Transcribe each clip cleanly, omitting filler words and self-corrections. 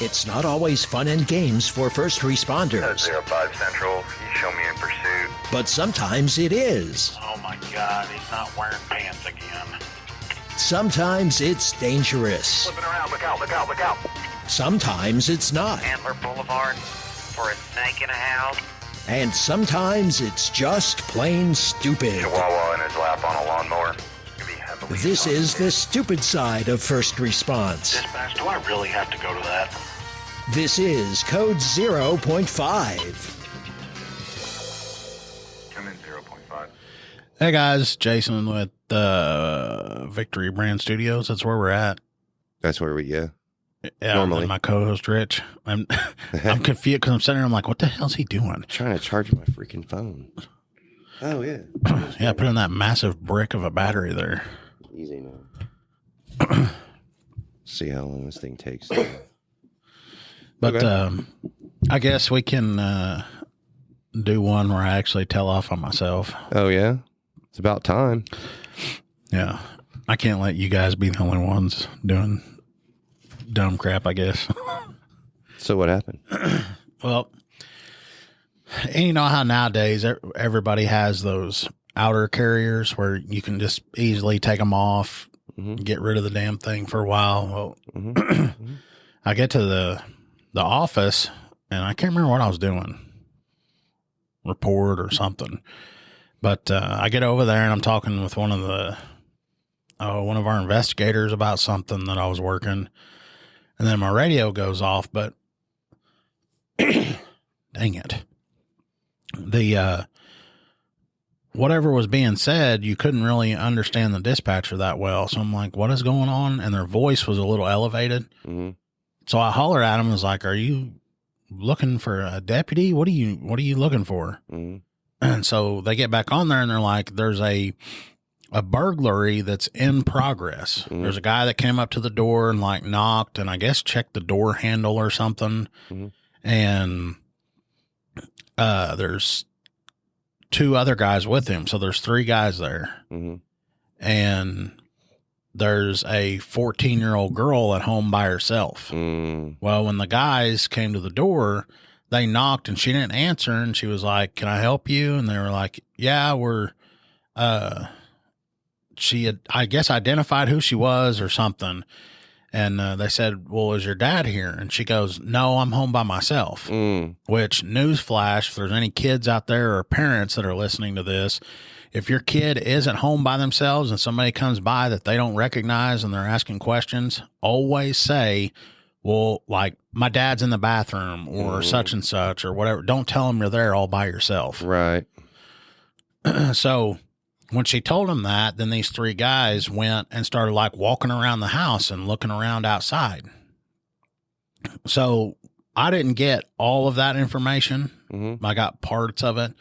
It's not always fun and games for first responders. 05 Central, you show me in pursuit. But sometimes it is. Oh my God, he's not wearing pants again. Sometimes it's dangerous. Flipping around, look out, look out, look out. Sometimes it's not. Antler Boulevard for a snake in a house. And sometimes it's just plain stupid. Chihuahua in his lap on a lawnmower. This is the stupid side of first response. Dispatch, do I really have to go to that? This is Code 0.5. Come in 0.5. Hey guys, Jason with Victory Brand Studios. That's where we're at. That's where Yeah, normally. and my co-host Rich. I'm confused because I'm sitting there. I'm like, what the hell's he doing? Trying to charge my freaking phone. Oh yeah. Yeah, put in that massive brick of a battery there. Easy now. See how long this thing takes. But Okay. I guess we can do one where I actually tell off on myself. Oh yeah. It's about time. Yeah, I can't let you guys be the only ones doing dumb crap, I guess. So what happened? Well, and you know how nowadays everybody has those outer carriers where you can just easily take them off, get rid of the damn thing for a while. Well, I get to the office and I can't remember what I was doing, report or something. But I get over there and I'm talking with one of our investigators about something that I was working, and then my radio goes off. But dang it. The whatever was being said, you couldn't really understand the dispatcher that well. So I'm like, what is going on? And their voice was a little elevated. Mm-hmm. So I hollered at him and was like, are you looking for a deputy? What are you looking for? Mm-hmm. And so they get back on there and they're like, there's a burglary that's in progress. Mm-hmm. There's a guy that came up to the door and like knocked and I guess checked the door handle or something. Mm-hmm. And there's two other guys with him. So there's three guys there. Mm-hmm. And there's a 14-year-old girl at home by herself. Mm. Well, when the guys came to the door, they knocked and she didn't answer. And she was like, can I help you? And they were like, yeah, she had, I guess, identified who she was or something. And they said, well, is your dad here? And she goes, no, I'm home by myself. Which, newsflash, if there's any kids out there or parents that are listening to this, if your kid isn't home by themselves and somebody comes by that they don't recognize and they're asking questions, always say, well, like, my dad's in the bathroom or such and such or whatever. Don't tell them you're there all by yourself. Right. So when she told him that, then these three guys went and started like walking around the house and looking around outside. So I didn't get all of that information. Mm-hmm. I got parts of it.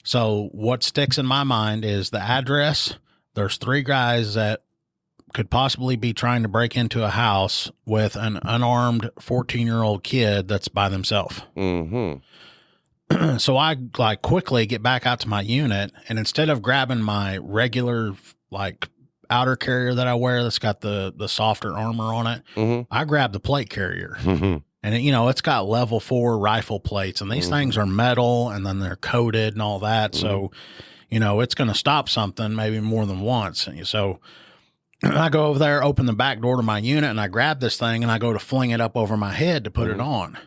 So what sticks in my mind is the address. There's three guys that could possibly be trying to break into a house with an unarmed 14-year-old kid that's by themselves. Mm-hmm. So I like quickly get back out to my unit, and instead of grabbing my regular like outer carrier that I wear that's got the softer armor on it, Mm-hmm. I grab the plate carrier. Mm-hmm. And it, it's got level 4 rifle plates, and these things are metal and then they're coated and all that. So, it's going to stop something maybe more than once. And so I go over there, open the back door to my unit, and I grab this thing and I go to fling it up over my head to put it on.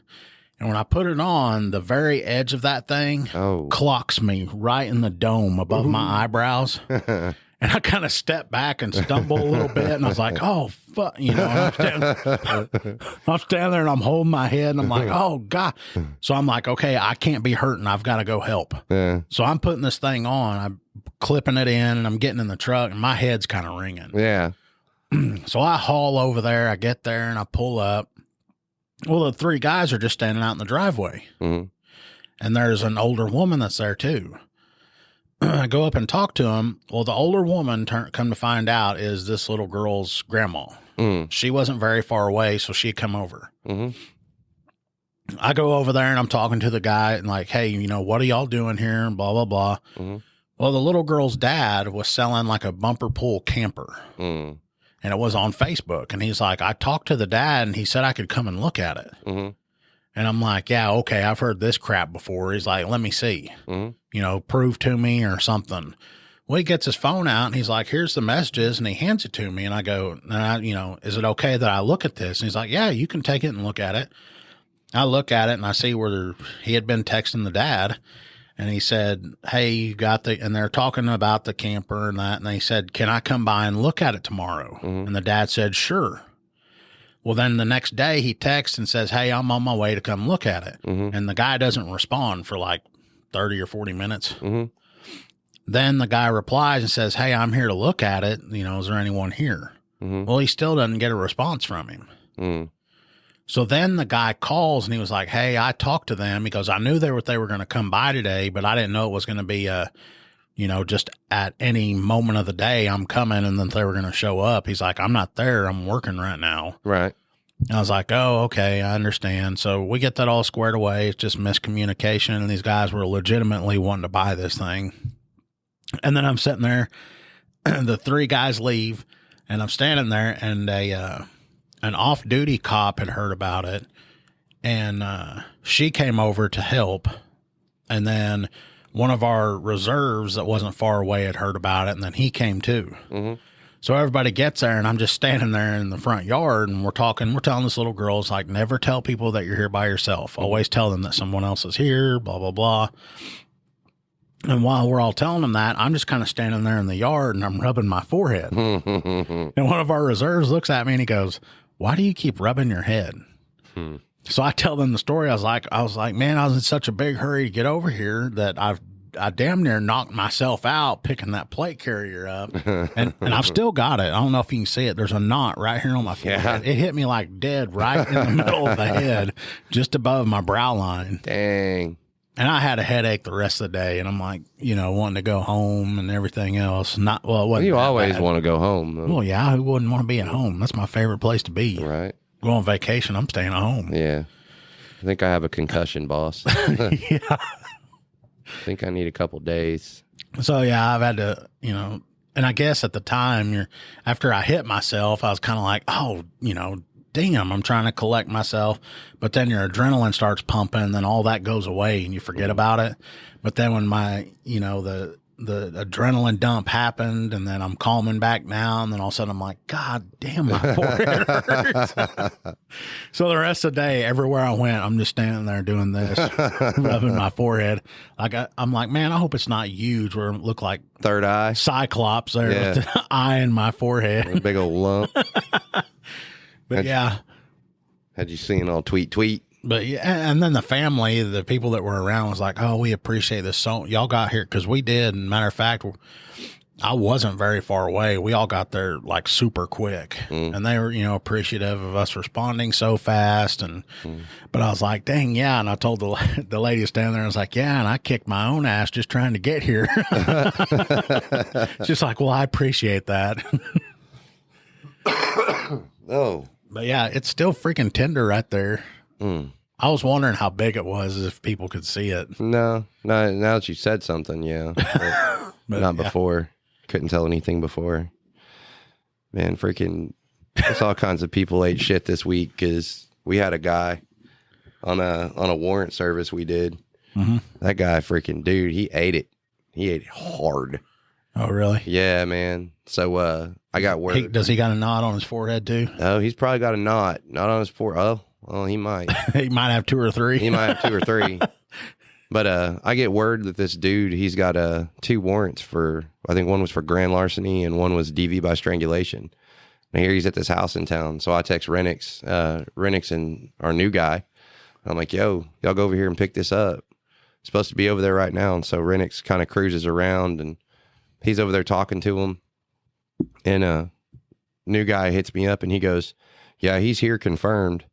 And when I put it on, the very edge of that thing clocks me right in the dome above my eyebrows. And I kind of step back and stumble a little bit. And I was like, oh, fuck. And I'm standing there and I'm holding my head and I'm like, oh, God. So I'm like, okay, I can't be hurting. I've got to go help. Yeah. So I'm putting this thing on. I'm clipping it in and I'm getting in the truck and my head's kind of ringing. Yeah. So I haul over there. I get there and I pull up. Well, the three guys are just standing out in the driveway. Mm-hmm. And there's an older woman that's there too. I go up and talk to him. Well, the older woman, come to find out, is this little girl's grandma. She wasn't very far away, so she had come over. Mm-hmm. I go over there and I'm talking to the guy and like, hey, what are y'all doing here? And blah, blah, blah. Mm-hmm. Well, the little girl's dad was selling like a bumper pull camper. Mm. and it was on Facebook. And he's like, I talked to the dad and he said I could come and look at it. Mm-hmm. And I'm like, yeah, okay, I've heard this crap before. He's like, let me see, prove to me or something. Well, he gets his phone out and he's like, here's the messages, and he hands it to me. And I go, is it okay that I look at this? And he's like, yeah, you can take it and look at it. I look at it and I see where he had been texting the dad, and he said, hey, you got and they're talking about the camper and that. And they said, can I come by and look at it tomorrow? Mm-hmm. And the dad said, sure. Well, then the next day he texts and says, hey, I'm on my way to come look at it. Mm-hmm. And the guy doesn't respond for like 30 or 40 minutes. Mm-hmm. Then the guy replies and says, hey, I'm here to look at it. Is there anyone here? Mm-hmm. Well, he still doesn't get a response from him. Mm-hmm. So then the guy calls and he was like, hey, I talked to them because I knew they were going to come by today, but I didn't know it was going to be just at any moment of the day I'm coming and then they were going to show up. He's like, I'm not there. I'm working right now. Right. And I was like, oh, okay, I understand. So we get that all squared away. It's just miscommunication. And these guys were legitimately wanting to buy this thing. And then I'm sitting there, the three guys leave, and I'm standing there, and an off-duty cop had heard about it, and she came over to help. And then one of our reserves that wasn't far away had heard about it, and then he came too. Mm-hmm. So everybody gets there, and I'm just standing there in the front yard, and we're telling this little girl, it's like, never tell people that you're here by yourself. Always tell them that someone else is here, blah, blah, blah. And while we're all telling them that, I'm just kind of standing there in the yard, and I'm rubbing my forehead. And one of our reserves looks at me, and he goes, why do you keep rubbing your head? So I tell them the story. I was like, man, I was in such a big hurry to get over here that I damn near knocked myself out picking that plate carrier up, and I've still got it. I don't know if you can see it. There's a knot right here on my forehead. Yeah. It hit me like dead right in the middle of the head, just above my brow line. Dang. And I had a headache the rest of the day, and I'm like, wanting to go home and everything else. It wasn't you always bad. Want to go home, though. Well, yeah, who wouldn't want to be at home? That's my favorite place to be. Right. Go on vacation, I'm staying at home. Yeah. I think I have a concussion, boss. Yeah. I think I need a couple days. So, yeah, I've had to, and I guess at the time, after I hit myself, I was kind of like, oh, damn, I'm trying to collect myself. But then your adrenaline starts pumping, and then all that goes away and you forget about it. But then when the adrenaline dump happened, and then I'm calming back down, and then all of a sudden I'm like, God damn, my forehead hurts. So the rest of the day, everywhere I went, I'm just standing there doing this, rubbing my forehead. I'm like, man, I hope it's not huge where it look like third eye Cyclops there with the eye in my forehead. A big old lump. But had you seen all tweet? But yeah, and then the family, the people that were around was like, oh, we appreciate this. So y'all got here because we did. And matter of fact, I wasn't very far away. We all got there like super quick, and they were, appreciative of us responding so fast. And, but I was like, dang, yeah. And I told the lady standing there, I was like, yeah, and I kicked my own ass just trying to get here. She's like, well, I appreciate that. Oh, but yeah, it's still freaking tender right there. I was wondering how big it was if people could see it. No, now that you said something, yeah. But not before. Couldn't tell anything before. Man, freaking, there's all kinds of people ate shit this week because we had a guy on a warrant service we did. Mm-hmm. That guy, freaking dude, he ate it. He ate it hard. Oh, really? Yeah, man. So I got word. Does he got a knot on his forehead too? Oh, he's probably got a knot. Not on his forehead. Oh, well, he might. He might have 2 or 3. He might have 2 or 3. But I get word that this dude, he's got 2 warrants for, I think one was for grand larceny and one was DV by strangulation. And here he's at this house in town. So I text Renix and our new guy. I'm like, yo, y'all go over here and pick this up. It's supposed to be over there right now. And so Renix kind of cruises around and he's over there talking to him. And a new guy hits me up and he goes, yeah, he's here confirmed.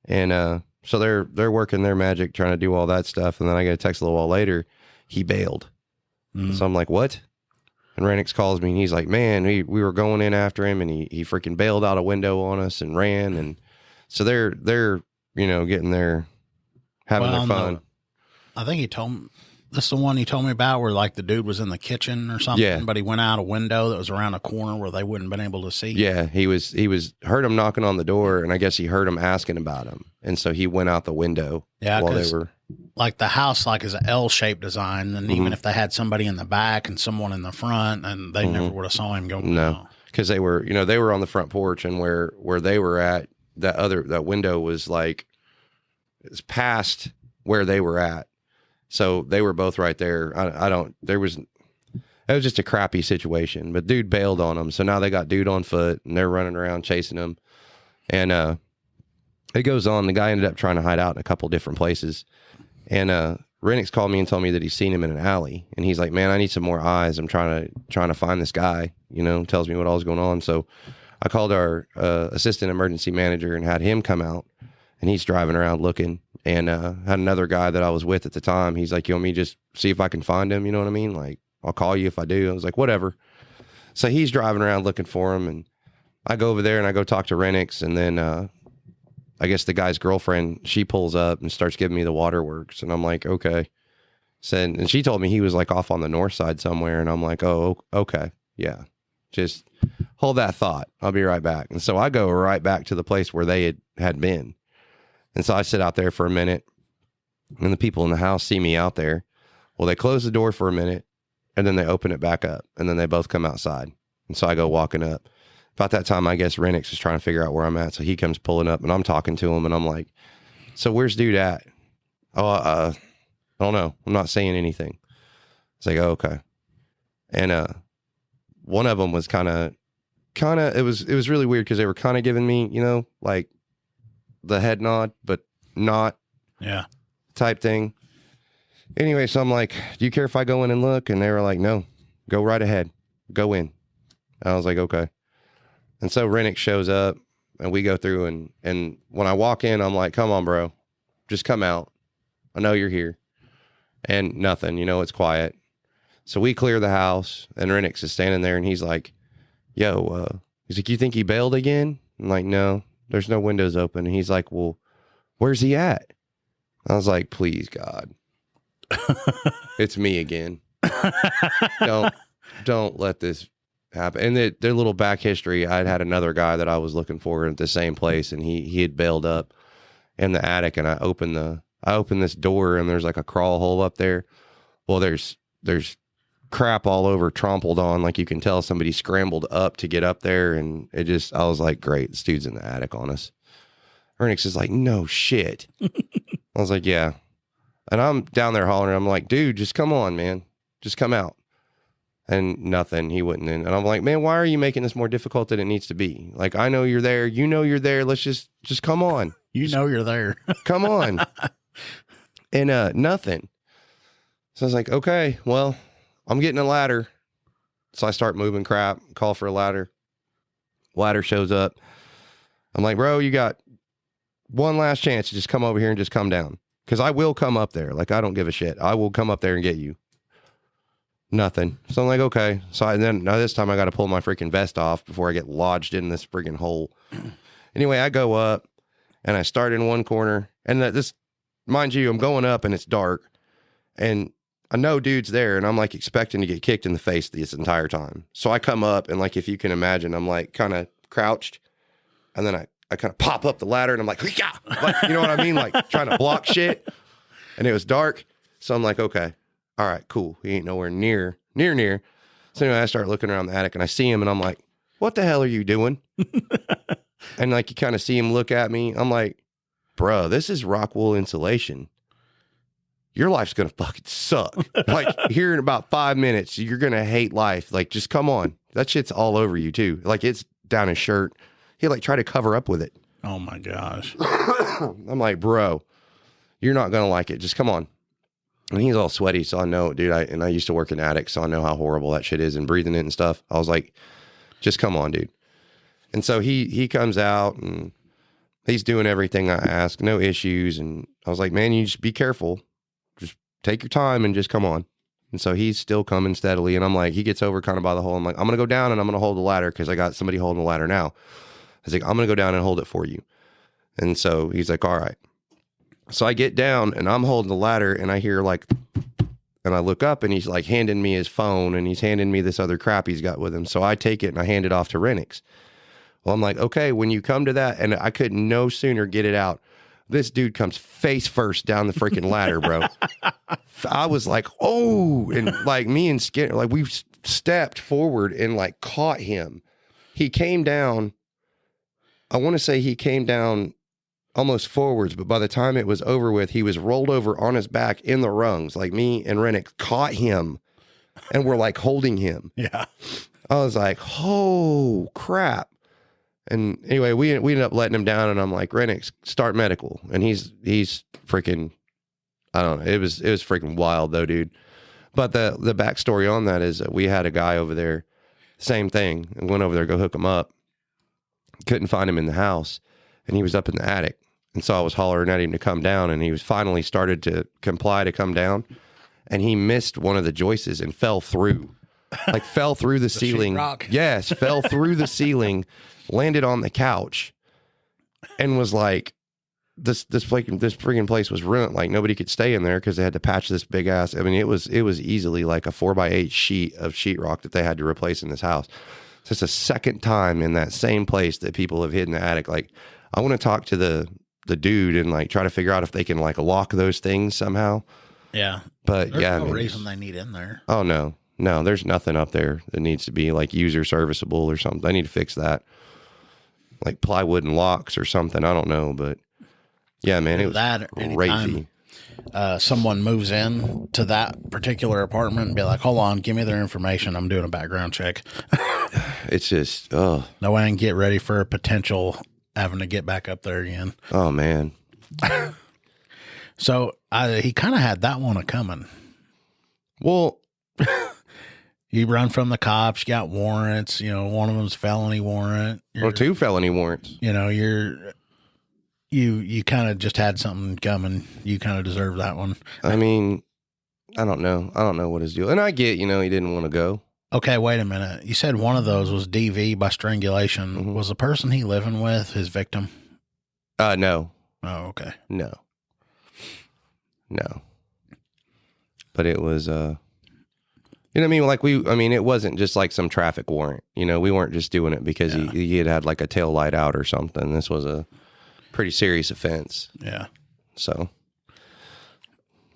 And so they're working their magic, trying to do all that stuff. And then I get a text a little while later, he bailed. So I'm like, what? And Renix calls me and he's like, man, we were going in after him and he freaking bailed out a window on us and ran. And so they're getting having their fun. I think he told This the one you told me about where like the dude was in the kitchen or something, Yeah. but he went out a window that was around a corner where they wouldn't have been able to see. Yeah, he was heard him knocking on the door, and I guess he heard him asking about him, and so he went out the window. Yeah, while they 'cause were. like the house like is an L-shaped design, and even if they had somebody in the back and someone in the front, and they never would have saw him go. No, because they were they were on the front porch, and where they were at, that window was like it's past where they were at, so they were both right there. It was just a crappy situation, but dude bailed on them, so now they got dude on foot, and they're running around chasing him, and it goes on. The guy ended up trying to hide out in a couple different places, and Renix called me and told me that he's seen him in an alley, and he's like, "Man, I need some more eyes. I'm trying to find this guy." Tells me what all is going on. So I called our assistant emergency manager and had him come out, and he's driving around looking. And had another guy that I was with at the time. He's like, "You want me to just see if I can find him?" You know what I mean? Like, I'll call you if I do. I was like, whatever. So he's driving around looking for him, and I go over there and I go talk to Renix, and then I guess the guy's girlfriend, she pulls up and starts giving me the waterworks, and I'm like, okay. And she told me he was like off on the north side somewhere, and I'm like, oh, okay, yeah. Just hold that thought. I'll be right back. And so I go right back to the place where they had been. And so I sit out there for a minute, and the people in the house see me out there. Well, they close the door for a minute, and then they open it back up, and then they both come outside. And so I go walking up. About that time, I guess Renix is trying to figure out where I'm at. So he comes pulling up, and I'm talking to him, and I'm like, "So where's dude at?" "Oh, I don't know. I'm not saying anything." It's like, "Oh, okay." And one of them was kind of it was really weird because they were kind of giving me, like the head nod, but not type thing. Anyway, so I'm like, "Do you care if I go in and look?" And they were like, "No, go right ahead. Go in." And I was like, "Okay." And so Renix shows up, and we go through, and when I walk in, I'm like, "Come on, bro. Just come out. I know you're here." And nothing, it's quiet. So we clear the house, and Renix is standing there, and he's like, "Yo," he's like, "You think he bailed again?" I'm like, "No, there's no windows open." And he's like, "Well, where's he at?" I was like, "Please, God. It's me again. Don't let this happen." And their little back history, I'd had another guy that I was looking for at the same place, and he had bailed up in the attic, and I opened this door, and there's like a crawl hole up there. Well, there's crap all over, trampled on, like you can tell somebody scrambled up to get up there, and I was like, great, this dude's in the attic on us. Ernix is like, "No shit." I was like, "Yeah." And I'm down there hollering. I'm like, "Dude, just come on, man. Just come out." And nothing. He wouldn't. And I'm like, "Man, why are you making this more difficult than it needs to be? Like, I know you're there. You know you're there. Let's just come on. You're there. Come on." And nothing. So I was like, "Okay, well, I'm getting a ladder." So I start moving crap, call for a ladder. Ladder shows up. I'm like, "Bro, you got one last chance to just come over here and just come down. Because I will come up there. Like, I don't give a shit. I will come up there and get you." Nothing. So I'm like, okay. So now this time I got to pull my freaking vest off before I get lodged in this freaking hole. Anyway, I go up, and I start in one corner. And mind you, I'm going up, and it's dark. And I know dude's there, and I'm like expecting to get kicked in the face this entire time. So I come up, and like, if you can imagine, I'm like kind of crouched, and then I kind of pop up the ladder, and I'm like, "Yeah," like, you know what I mean? Like trying to block shit. And it was dark. So I'm like, okay, all right, cool. He ain't nowhere near. So anyway, I start looking around the attic, and I see him, and I'm like, "What the hell are you doing?" And like, you kind of see him look at me. I'm like, "Bro, this is rock wool insulation. Your life's going to fucking suck. Like, here in about 5 minutes, you're going to hate life. Like, just come on. That shit's all over you too. Like, it's down his shirt." He like tried to cover up with it. Oh my gosh. I'm like, "Bro, you're not going to like it. Just come on." And he's all sweaty. So I know, dude, I used to work in attics, so I know how horrible that shit is and breathing it and stuff. I was like, "Just come on, dude." And so he comes out, and he's doing everything I ask, no issues. And I was like, "Man, you just be careful. Just take your time and just come on." And so he's still coming steadily. And I'm like, he gets over kind of by the hole. I'm like, "I'm going to go down, and I'm going to hold the ladder because I got somebody holding the ladder now." I was like, "I'm going to go down and hold it for you." And so he's like, "All right." So I get down, and I'm holding the ladder, and I hear like And I look up and he's like handing me his phone and he's handing me this other crap he's got with him. So I take it and I hand it off to Renix. Well, I'm like, okay, when you come to that, and I could no sooner get it out, this dude comes face first down the freaking ladder, bro. I was like, oh, and like me and Skinner, like we stepped forward and like caught him. He came down. I want to say he came down almost forwards, but by the time it was over with, he was rolled over on his back in the rungs. Like me and Rennick caught him and we're like holding him. Yeah. I was like, oh crap. And anyway, we ended up letting him down and I'm like, Rennick, start medical. And he's freaking, I don't know. It was freaking wild though, dude. But the backstory on that is that we had a guy over there, same thing, and went over there to go hook him up. Couldn't find him in the house and he was up in the attic. And so I was hollering at him to come down, and he was finally started to comply to come down, and he missed one of the joists and fell through, like fell through the ceiling. Sheetrock. Yes, fell through the ceiling, landed on the couch, and was like, this freaking place was ruined. Like nobody could stay in there because they had to patch this big ass. I mean, it was easily like a 4x8 sheet of sheetrock that they had to replace in this house. So it's the second time in that same place that people have hid in the attic. Like I want to talk to the dude and like try to figure out if they can like lock those things somehow. Yeah. But There's yeah, no I mean, reason they need in there. oh no, there's nothing up there that needs to be like user serviceable or something. They need to fix that, like plywood and locks or something. I don't know, but yeah, man, it was That crazy. Someone moves in to that particular apartment and be like, hold on, give me their information. I'm doing a background check. It's just, oh, No way I can get ready for a potential having to get back up there again. oh man. So he kind of had that one coming. Well, You run from the cops, you got warrants, one of them's felony warrant. or 2 felony warrants. You kind of just had something coming. You kind of deserve that one. I mean, I don't know what his deal. And I get, he didn't want to go. Okay, wait a minute. You said one of those was DV by strangulation. Mhm. Was the person he living with his victim? No. Oh, okay. No. But it was, what I mean? Like it wasn't just like some traffic warrant. We weren't just doing it because he had like a tail light out or something. This was a pretty serious offense. Yeah. So,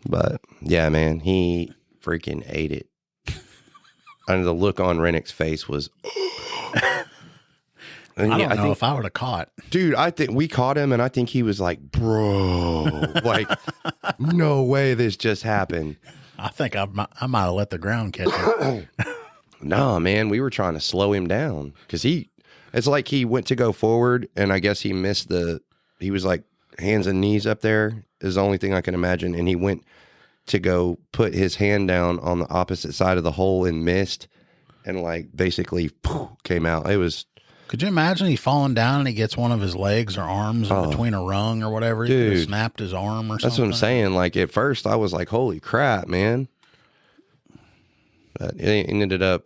but yeah, man, he freaking ate it. And the look on Rennick's face was, and I yeah, don't know if I would have caught. dude, I think we caught him and I think he was like, bro, like, no way this just happened. I think I might have let the ground catch it. No, man, we were trying to slow him down because it's like he went to go forward and I guess he missed he was like hands and knees up there is the only thing I can imagine. And he went to go put his hand down on the opposite side of the hole and missed and like basically came out. It was, Could you imagine he falling down and he gets one of his legs or arms in between a rung or whatever? He Dude. could have snapped his arm or something. that's what I'm saying. Like at first I was like, holy crap, man. But he ended up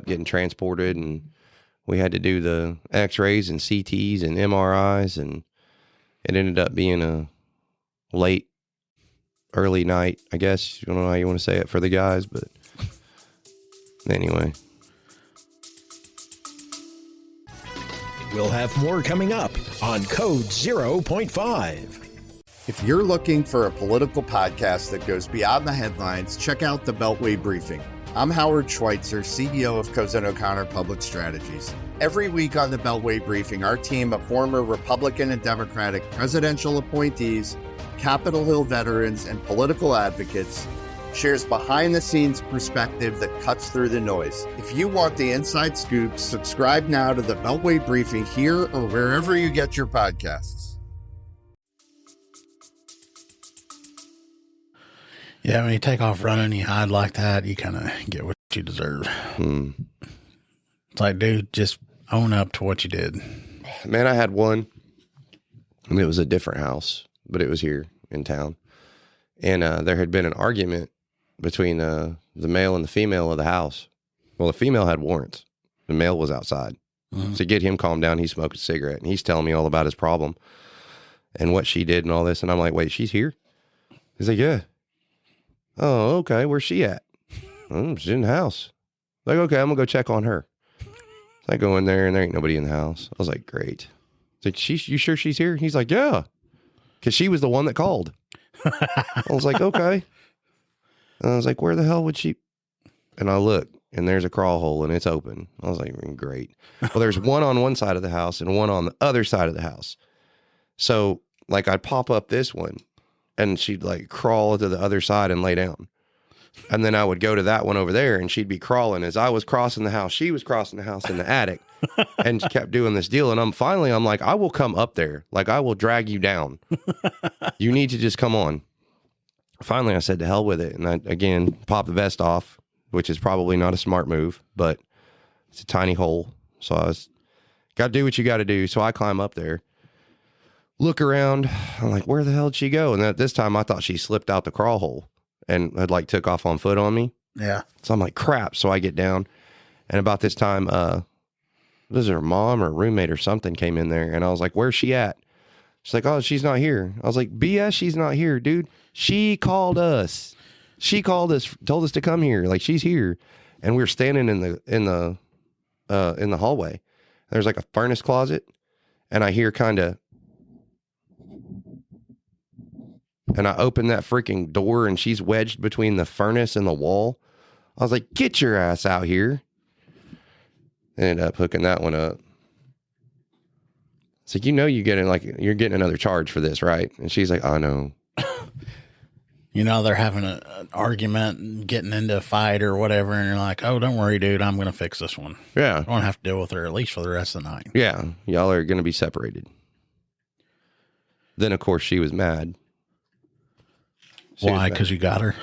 getting transported and we had to do the x-rays and CTs and MRIs and it ended up being a early night, I guess. You don't know how you want to say it for the guys, but anyway. We'll have more coming up on Code 0.5. If you're looking for a political podcast that goes beyond the headlines, check out the Beltway Briefing. I'm Howard Schweitzer, CEO of Cozen O'Connor Public Strategies. Every week on the Beltway Briefing, our team of former Republican and Democratic presidential appointees, Capitol Hill veterans, and political advocates shares behind-the-scenes perspective that cuts through the noise. If you want the inside scoop, subscribe now to the Beltway Briefing here or wherever you get your podcasts. Yeah, when you take off running, you hide like that, you kind of get what you deserve. It's like, dude, just own up to what you did. Man, I had one. And it was a different house, but it was here in town. And there had been an argument between the male and the female of the house. Well, the female had warrants. The male was outside. To get him calmed down, he smoked a cigarette. And he's telling me all about his problem and what she did and all this. And I'm like, wait, she's here? He's like, yeah. Oh, okay. Where's she at? Oh, she's in the house. Like, okay, I'm gonna go check on her. So I go in there and there ain't nobody in the house. I was like, great. It's like, you sure she's here? He's like, yeah. Because she was the one that called. I was like, okay. And I was like, where the hell would she? And I look, and there's a crawl hole, and it's open. I was like, great. Well, there's one on one side of the house and one on the other side of the house. So, like, I'd pop up this one, and she'd, like, crawl to the other side and lay down. And then I would go to that one over there, and she'd be crawling. As I was crossing the house, she was crossing the house in the attic, and she kept doing this deal. And I'm like, I will come up there. Like, I will drag you down. You need to just come on. Finally, I said, to hell with it. And I, again, popped the vest off, which is probably not a smart move, but it's a tiny hole. So I was, got to do what you got to do. So I climb up there, look around. I'm like, where the hell did she go? And this time I thought she slipped out the crawl hole and had like took off on foot on me. Yeah. So I'm like, crap. So I get down, and about this time, was her mom or roommate or something came in there, and I was like, where's she at? She's like, oh, she's not here. I was like, BS, she's not here, dude. She called us. She called us, told us to come here. Like, she's here. And we were standing in the hallway. There's like a furnace closet, and I hear kind of, and I open that freaking door, and she's wedged between the furnace and the wall. I was like, get your ass out here. Ended up hooking that one up. It's like, you're getting another charge for this, right? And she's like, I know. They're having an argument and getting into a fight or whatever, and you're like, oh, don't worry, dude, I'm going to fix this one. Yeah. I won't have to deal with her at least for the rest of the night. Yeah. Y'all are going to be separated. Then, of course, she was mad. Why? Because you got her?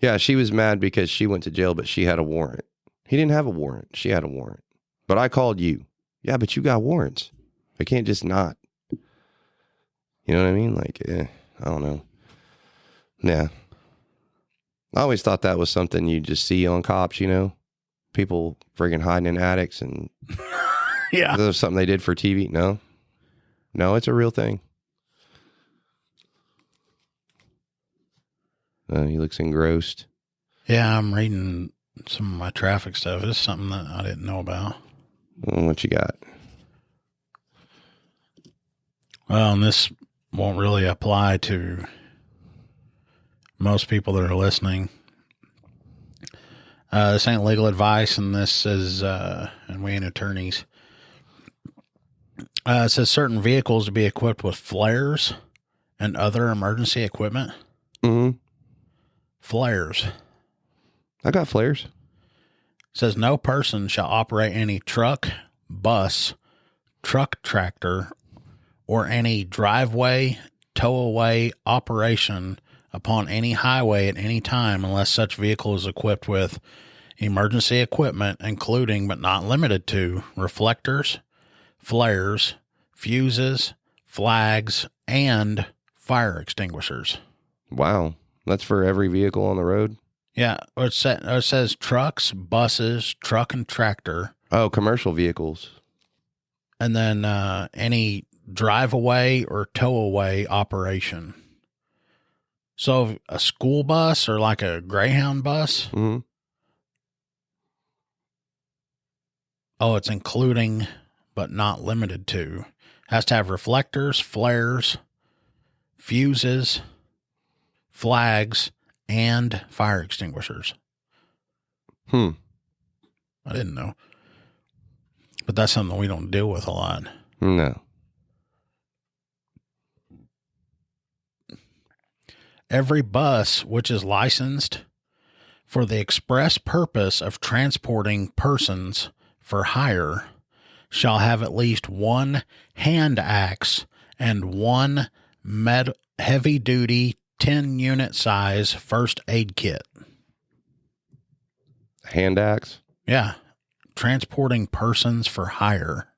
Yeah, she was mad because she went to jail, but she had a warrant. He didn't have a warrant. She had a warrant. But I called you. Yeah, but you got warrants. I can't just not. You know what I mean? Like, I don't know. Yeah. I always thought that was something you just see on cops, people friggin' hiding in attics, and yeah, that was something they did for TV. No, it's a real thing. He looks engrossed. Yeah, I'm reading some of my traffic stuff. It's something that I didn't know about. What you got? Well, and this won't really apply to most people that are listening. This ain't legal advice, and this is, and we ain't attorneys. It says certain vehicles to be equipped with flares and other emergency equipment. Mm-hmm. Flares. I got flares. It says no person shall operate any truck, bus, truck tractor, or any driveway, tow-away operation upon any highway at any time unless such vehicle is equipped with emergency equipment, including but not limited to reflectors, flares, fuses, flags, and fire extinguishers. Wow. That's for every vehicle on the road? Yeah. It says trucks, buses, truck and tractor. Oh, commercial vehicles. And then any drive-away or tow-away operation. So a school bus or like a Greyhound bus. Mm-hmm. Oh, it's including but not limited to. Has to have reflectors, flares, fuses, flags, and fire extinguishers. I didn't know. But that's something we don't deal with a lot. No. Every bus which is licensed for the express purpose of transporting persons for hire shall have at least one hand axe and one heavy-duty 10-unit size first aid kit. Hand axe? Yeah. Transporting persons for hire.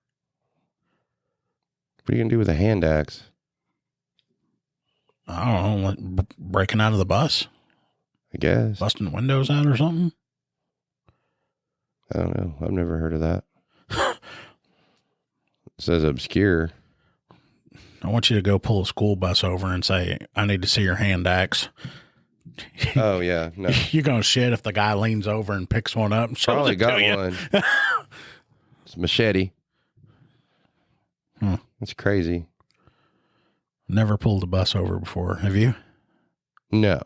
What are you going to do with a hand axe? I don't know, like breaking out of the bus? I guess. Busting windows out or something? I don't know. I've never heard of that. It says obscure. I want you to go pull a school bus over and say, I need to see your hand axe. Oh yeah, no. You're going to shit if the guy leans over and picks one up and shows Probably it got to you. one. It's a machete. That's crazy. Never pulled a bus over before. Have you? No.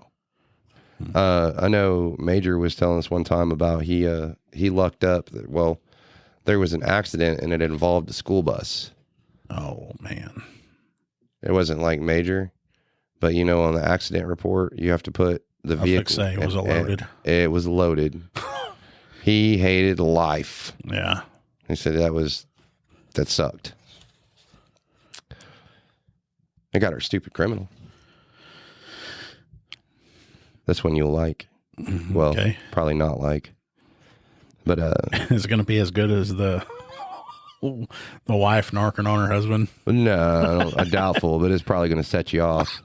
I know Major was telling us one time about he lucked up that, well, there was an accident and it involved a school bus. Oh, man. It wasn't like major, but you know, on the accident report, you have to put the vehicle. Say it was loaded. It was loaded. He hated life. Yeah. He said that sucked. I got our stupid criminal. This one you'll like. Well, Okay. probably not like. But Is it going to be as good as the wife narking on her husband? no, I doubtful, but it's probably going to set you off.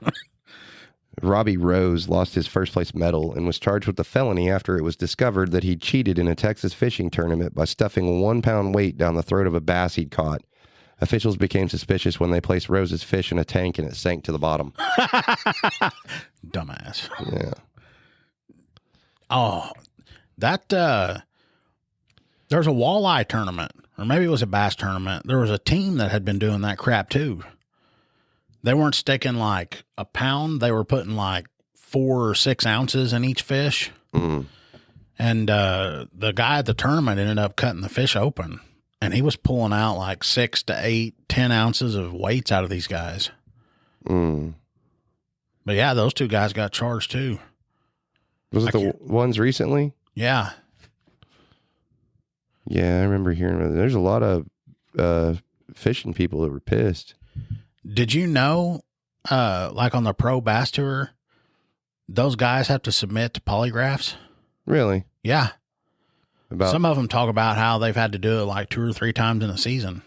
Robbie Rose lost his first place medal and was charged with a felony after it was discovered that he cheated in a Texas fishing tournament by stuffing a 1 pound weight down the throat of a bass he'd caught. Officials became suspicious when they placed Rose's fish in a tank and it sank to the bottom. Dumbass. Yeah. Oh, that, there's a walleye tournament, or maybe it was a bass tournament. There was a team that had been doing that crap too. They weren't sticking like a pound. They were putting like 4 or 6 ounces in each fish. Mm. And the guy at the tournament ended up cutting the fish open, and he was pulling out like 6 to 8, 10 ounces of weights out of these guys. Mm. But yeah, those 2 guys got charged too. Was it the ones recently? Yeah. Yeah, I remember hearing about it. There's a lot of fishing people that were pissed. Did you know, like on the pro bass tour, those guys have to submit to polygraphs? Really? Yeah. About Some of them talk about how they've had to do it like 2 or 3 times in a season.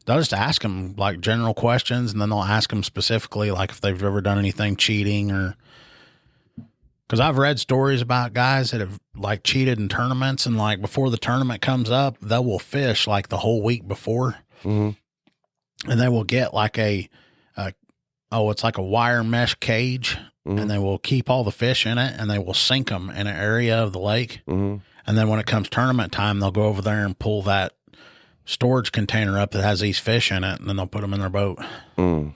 They'll just ask them like general questions, and then they'll ask them specifically like if they've ever done anything cheating, or because I've read stories about guys that have like cheated in tournaments, and like before the tournament comes up, they will fish like the whole week before. Mm-hmm. And they will get like it's like a wire mesh cage, Mm-hmm. and they will keep all the fish in it, and they will sink them in an area of the lake. Mm-hmm. And then when it comes tournament time, they'll go over there and pull that storage container up that has these fish in it, and then they'll put them in their boat. Mm.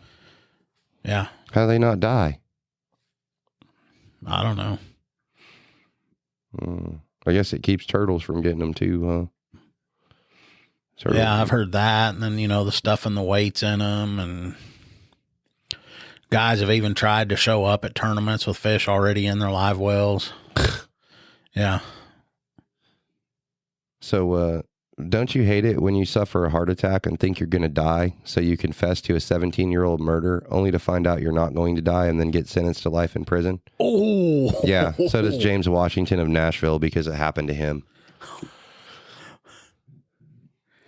Yeah. How do they not die? I don't know. I guess it keeps turtles from getting them too. Turtles. Yeah, I've heard that. And then, the stuff and the weights in them, and guys have even tried to show up at tournaments with fish already in their live wells. Yeah. So, don't you hate it when you suffer a heart attack and think you're going to die, so you confess to a 17-year-old murder only to find out you're not going to die and then get sentenced to life in prison? Oh, Yeah. So does James Washington of Nashville, because it happened to him.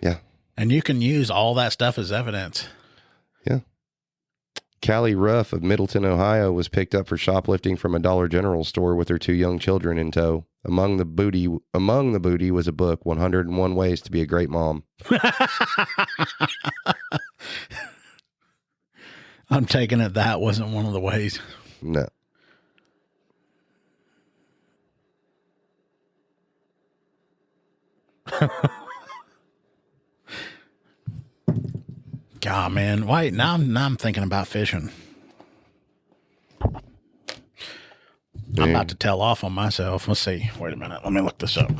Yeah. And you can use all that stuff as evidence. Yeah. Callie Ruff of Middleton, Ohio, was picked up for shoplifting from a Dollar General store with her 2 young children in tow. Among the booty was a book, 101 Ways to be a Great Mom. I'm taking it that wasn't one of the ways. No. God, man. Wait, now I'm thinking about fishing. I'm about to tell off on myself. Let's see. Wait a minute. Let me look this up.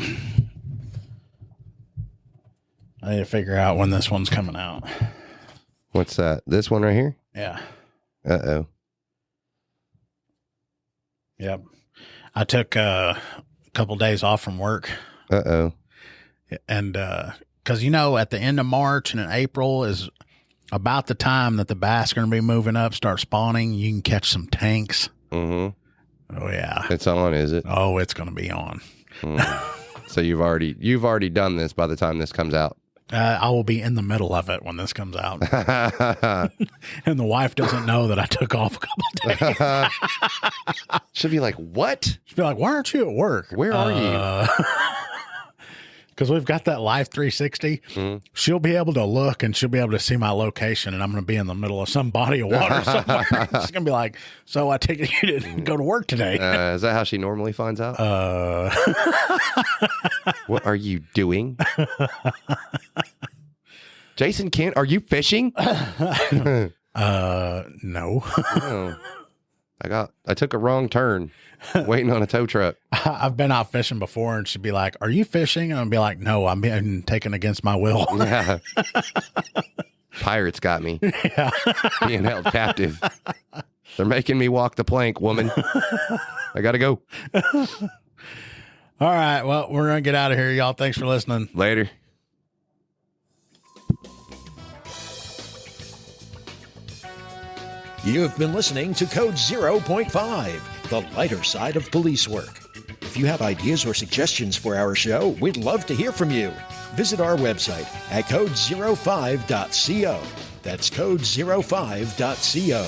I need to figure out when this one's coming out. What's that? This one right here? Yeah. Uh-oh. Yep. I took a couple days off from work. Uh-oh. And because, at the end of March and in April is about the time that the bass are going to be moving up, start spawning. You can catch some tanks. Mm-hmm. Oh, yeah. It's on, is it? Oh, it's going to be on. So you've already done this by the time this comes out. I will be in the middle of it when this comes out. And the wife doesn't know that I took off a couple of days. She'll be like, what? She'll be like, why aren't you at work? Where are you? because we've got that Live 360. She'll be able to look and she'll be able to see my location, and I'm going to be in the middle of some body of water somewhere. She's going to be like, "So I take it you didn't go to work today?" Is that how she normally finds out? What are you doing? Jason Kent, are you fishing? No. Oh. I took a wrong turn waiting on a tow truck. I've been out fishing before, and she'd be like, "Are you fishing?" And I'd be like, "No, I'm being taken against my will." Yeah. Pirates got me. Yeah. Being held captive. They're making me walk the plank, woman. I got to go. All right. Well, we're going to get out of here, y'all. Thanks for listening. Later. You have been listening to Code 0.5, the lighter side of police work. If you have ideas or suggestions for our show, we'd love to hear from you. Visit our website at code05.co. That's code05.co.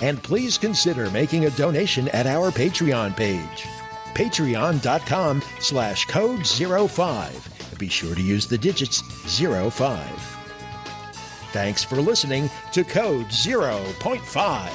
And please consider making a donation at our Patreon page, patreon.com/code05. Be sure to use the digits 05. Thanks for listening to Code 0.5.